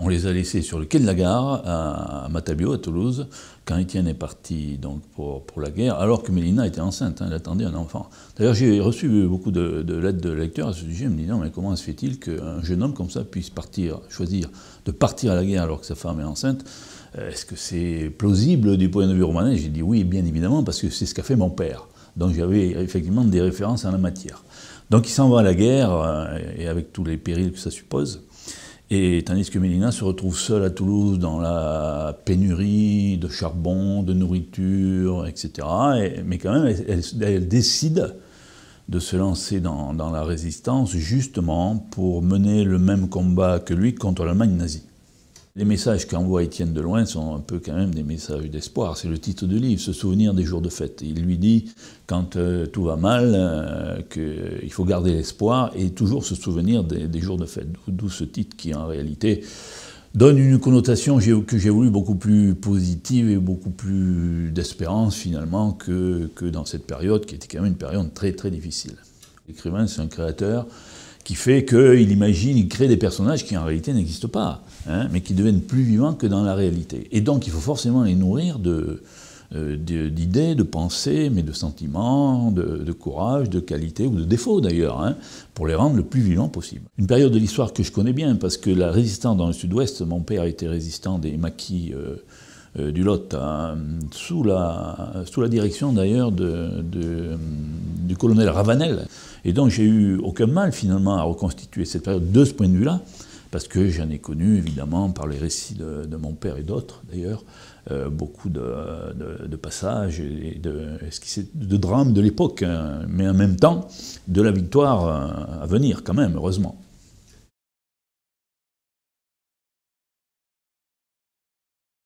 On les a laissés sur le quai de la gare à Matabio, à Toulouse, quand Étienne est parti donc, pour la guerre, alors que Mélina était enceinte, hein, elle attendait un enfant. D'ailleurs, j'ai reçu beaucoup de lettres de lecteurs à ce sujet, me disant mais comment se fait-il qu'un jeune homme comme ça puisse choisir de partir à la guerre alors que sa femme est enceinte? Est-ce que c'est plausible du point de vue romanesque? J'ai dit oui, bien évidemment, parce que c'est ce qu'a fait mon père. Donc j'avais effectivement des références en la matière. Donc il s'en va à la guerre, et avec tous les périls que ça suppose. Et tandis que Mélina se retrouve seule à Toulouse dans la pénurie de charbon, de nourriture, etc. Mais quand même, elle décide de se lancer dans la résistance justement pour mener le même combat que lui contre l'Allemagne nazie. Les messages qu'envoie Étienne de loin sont un peu quand même des messages d'espoir. C'est le titre du livre, se souvenir des jours de fête. Il lui dit, quand tout va mal, qu'il faut garder l'espoir et toujours se souvenir des jours de fête. D'où ce titre qui, en réalité, donne une connotation que j'ai voulu beaucoup plus positive et beaucoup plus d'espérance, finalement, que dans cette période, qui était quand même une période très, très difficile. L'écrivain, c'est un créateur qui fait qu'il imagine, il crée des personnages qui en réalité n'existent pas, hein, mais qui deviennent plus vivants que dans la réalité. Et donc il faut forcément les nourrir d'idées, de pensées, mais de sentiments, de courage, de qualité, ou de défauts d'ailleurs, hein, pour les rendre le plus vivants possible. Une période de l'histoire que je connais bien, parce que la résistance dans le sud-ouest, mon père était résistant des maquis du Lot, hein, sous la direction d'ailleurs du colonel Ravanel. Et donc j'ai eu aucun mal finalement à reconstituer cette période de ce point de vue-là, parce que j'en ai connu évidemment par les récits de mon père et d'autres d'ailleurs, beaucoup de passages et de drames de l'époque, hein, mais en même temps de la victoire à venir quand même, heureusement.